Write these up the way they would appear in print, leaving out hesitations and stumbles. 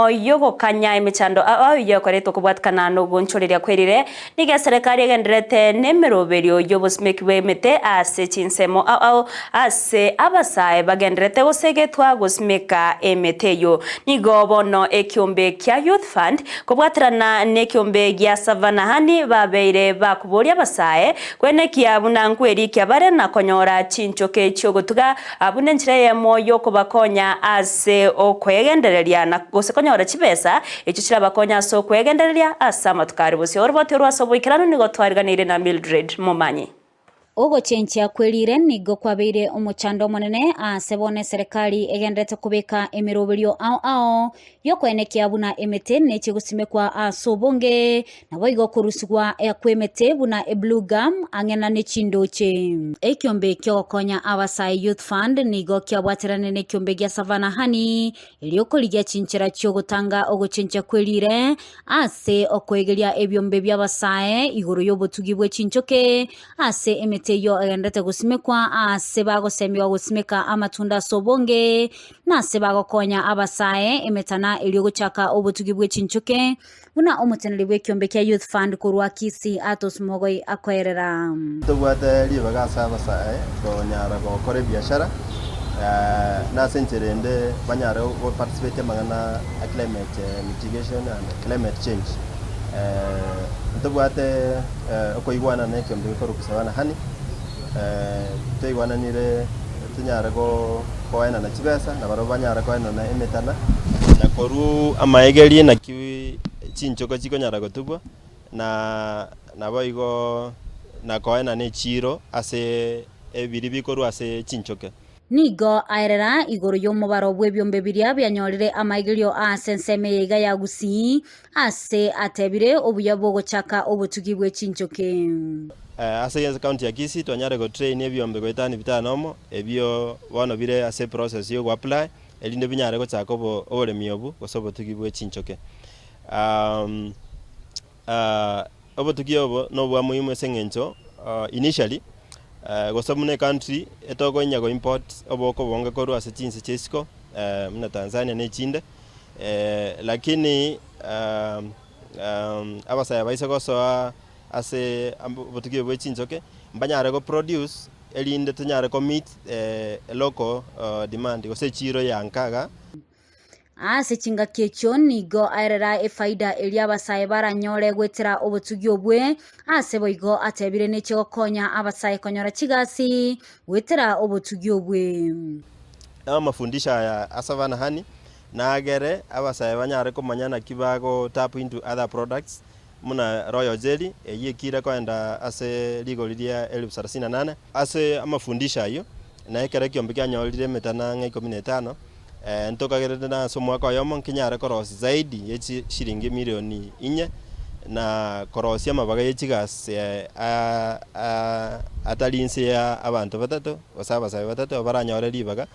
Yogo kanya imichando iyo koreto kubwatkana no gonchoreria kwirire niga serikali egenderete nemiroberio yobosmekiwe mete ase chinsemo ase abasae bagenderete gosegetwa gosmeka emeteyo nigo bono ekiombe kya youth fund kubwatirana nekiombe gya Savanna Honey babeire bakuboria abasae kwene kia bunankweri kya bare na konyora chinchoke chyogotuga abune nchire moyo kubakonya ase okwegendereria na gosekonya ora chibesa echo chirabakonya so kwegendereria asa matukari bose orbote rwasoboikirano nigo twariganire na Mildred Momanyi Ogo chenchi akwirire nigo kwabeire omuchando monene asebone serikali egendete kubeka emiroberio ao yokwenekia buna emete nechigusimekwa asobonge nabo igo kurusigwa yakwemete buna blue gum angena nechindoche ekiombe kyokonya abasae youth fund nigo kyabwatirane nekiombe gya Savanna Honey iliokoligia chinchira kyogotanga ogo chenchi akwirire ase okwegeria ebyombe byabasae iguru yobotugibwe chinchoke ase emete yo agendete gusimekwa ase bagosemiwa gusimeka amatunda sobonge nase bagokonya abasae emetana iliogochaka obutugibwe chinchuke buna omuteneri bw'ekiombe kya youth fund kurwa Kisii atos mogoi akwerera tugwate libagasa abasae gonyara gokore biashara nasencherende banyara go participate magana climate mitigation and climate change tugwate okoigwana nekiombe koru Savanna Honey tuigwana nire tunyara go koena na chibesa na baro banyara koena na emetana na koru amaegerie na kiwi chinchoko chikonyara gotubwa na boigo na koena ne chiro ase ebiri bikoru ase chinchoke nigo aerera igoro yomubaro bwebyombe biria byanyorire amaigirio asenseme yega ya Gusii ase atebire obuya bogochaka obutugibwe chinchoke ase county ya Kisii twanyare go train ebyombe goitani bitanomo ebyo bono bire ase process yo apply elinde binyare go chaka oboremi obu gosobotugibwe chinchoke obotugiobo no bwa muhimu esengencho initially gosomune country etogo nyago import oboko bonga koru ase chinse chesiko muna Tanzania ne chinde lakini abasaya baise gosoa ase botugiye bwe chinchoke mbanyare go produce elinde tunyare ko meet local demand gose chiro yankaga ase chinga kecho nigo aerera efaida elia abasae baranyore gwetera obutugio bwe ase boigo atebire necho konya abasae konyora chigasi gwetera obutugio bwe amafundisha ya Savanna Honey na agere abasae banyare ko manyana kibago tap into other products muna royal jelly eyekira kwenda ase ligo lidia 1038 ase amafundisha yo na ekere kiombe kyanyorire metana 15 ntokagere na somo kwa yomo kinyare korosi zaidi ye shilingi milioni 4 na korosi amabaga yechigas atalinse ya abantu batatu basaba sabe batatu baranyore libaga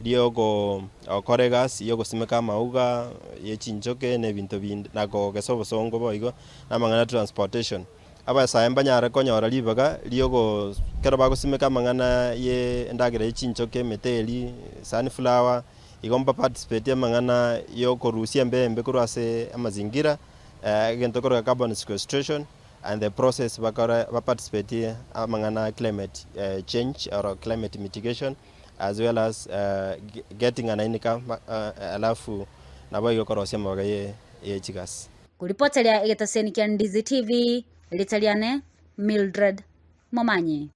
liogo okoregas yogo simeka mauga yechinchoke ne bintu bindi nako gesobo songo boigo namangana transportation abasa embanyara konyora libaga liogo kero bagosimeka mangana ye ndagire yechinchoke meteli sunflower igomba participate mangana yo korusia mbembe kurase amazingira gento koro carbon sequestration and the process bakara participate mangana climate change or climate mitigation as well as getting an income alafu nabo yo korosia mabaga ye chigas kuripotelia egetaseni kya Ndizi TV litaliane Mildred Momanyi.